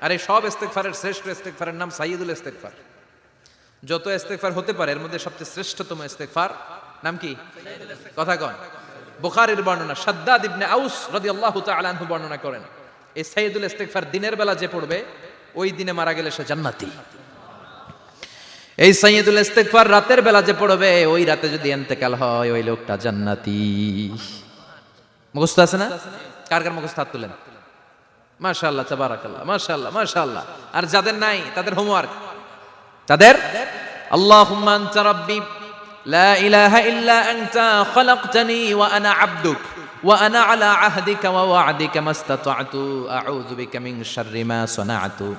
আর এই সব ইস্তেগফারের শ্রেষ্ঠ ইস্তেগফারের নাম সাইয়্যিদুল ইস্তেগফার। যত ইস্তেগফার হতে পারে এর মধ্যে সবচেয়ে শ্রেষ্ঠতম ইস্তেগফার নাম কি? কথা কন। বুখারীর বর্ণনা, শাদ্দাদ ইবনে আউস রাদিয়াল্লাহু তাআলা আনহু বর্ণনা করেন, এই সাইয়্যিদুল ইস্তেগফার দিনের বেলা যে পড়বে ওই দিনে মারা গেলে সে জান্নাতি। এই সাইয়্যিদুল ইস্তেগফার রাতের বেলা যে পড়বে ওই রাতে যদি ইন্তেকাল হয় ওই লোকটা জান্নাতি। মুখস্থ আছে না? কার কার মুখস্থ হাত তুলেন। মাশাআল্লাহ, তাবারাকাল্লাহ, মাশাআল্লাহ, মাশাআল্লাহ। আর যাদের নাই তাদের হোমওয়ার্ক, তাদের আল্লাহুম্মা আনতা রাব্বি লা ইলাহা ইল্লা আনতা খালাকতানি ওয়া আনা আবদুক ওয়া আনা আলা আহদিকা ওয়া ওয়া'দিকা মাসতাতা'তু আউযু বিকা মিন শাররি মা সানা'তু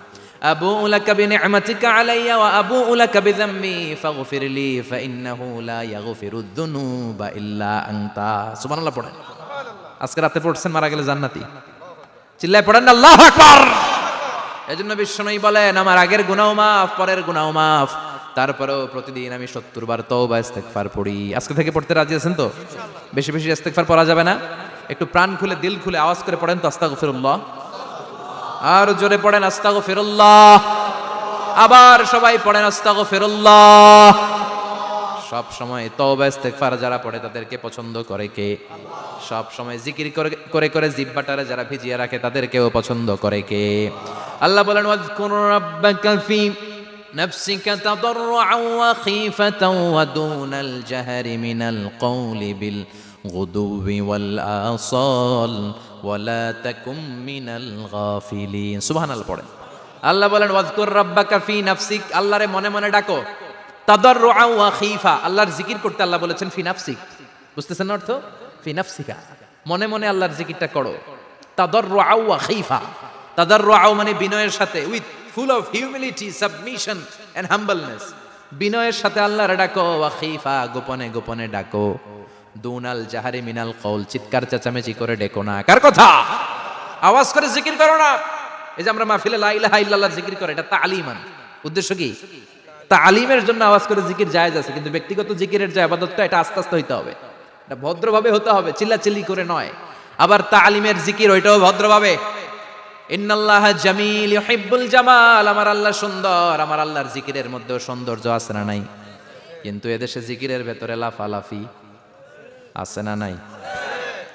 আবুউ লাকা বিনি'মাতিকা আলাইয়া ওয়া আবুউ লাকা বিযামবি ফাগফির লি ফাইন্নাহু লা ইয়াগফিরুদ যুনুবা ইল্লা আনতা। সুবহানাল্লাহ পড়েন। আজকে রাতে পড়ছেন, মারা গেলে জান্নাতি। চিল্লায় পড়েন না আল্লাহু আকবার। এজন্য বিশ্বনবী বলেন আমার আগের গুনাহ মাফ, পরের গুনাহ মাফ, তারপরেও প্রতিদিন আমি 70 বার তওবা ইস্তেগফার পড়ি। আজকে থেকে পড়তে রাজি আছেন তো? বেশি বেশি ইস্তেগফার পড়া যাবে না? একটু প্রাণ খুলে দিল খুলে আওয়াজ করে পড়েন তো আস্তাগফিরুল্লাহ। আর জোরে পড়েন আস্তাগফিরুল্লাহ। আবার সবাই পড়েন আস্তাগফিরুল্লাহ। সব সময় তওবা ইস্তেগফার যারা পড়ে তাদেরকে পছন্দ করে কে? সব সময় জিকির করে করে জিহ্বাটারে যারা ভিজিয়ে রাখে তাদেরকেও পছন্দ করে কে? আল্লাহ বলেন ওয়াজকুর রাব্বাকা ফি নাফসিকা তাদাররুআন ওয়া খীফাতান ওয়া দুনাল জাহরি মিনাল কওলি বিল গুদুবি ওয়াল আসাল ওয়া লা তাকুম মিনাল গাফিলিন। সুবহানাল্লাহ পড়েন। আল্লাহ বলেন ওয়াজকুর রাব্বাকা ফি নাফসিক, আল্লাহরে মনে মনে ডাকো। তাদাররুআন ওয়া খীফা, আল্লাহর জিকির করতে আল্লাহ বলেছেন ফি নাফসিক। বুঝতেছেন না অর্থ? ফি নাফসিকা, মনে মনে আল্লাহর জিকিরটা করো। তাদাররুআন ওয়া খীফা, তাদাররুআন মানে বিনয়ের সাথে, with full of humility, submission and humbleness. বিনয়ের সাথে আল্লাহর ডাকো। ওয়া খীফা, গোপনে গোপনে ডাকো। দুনাল জাহারি মিনাল কওল, চিৎকার চেঁচামেচি করে ডেকো না। কার কথা? আওয়াজ করে জিকির করো না। এই যে আমরা মাহফিলে লা ইলাহা ইল্লাল্লাহ জিকির করে, এটা তালিমান। উদ্দেশ্য কি? তালিমের জন্য আওয়াজ করে জিকির জায়েজ আছে, কিন্তু ব্যক্তিগত জিকিরের যে ইবাদতটা এটা আস্তে আস্তে হইতে হবে, এটা ভদ্রভাবে হতে হবে, চিল্লাচিল্লি করে নয়। আবার তালিমের জিকির ওইটাও ভদ্রভাবে। ইন্নাল্লাহা জামিল ইউহিব্বুল জামাল, আমার আল্লাহ সুন্দর, আমার আল্লাহর জিকিরের মধ্যেও সৌন্দর্য আছে না নাই? কিন্তু এদেশে জিকিরের ভেতরে লাফালাফি আছে না নাই?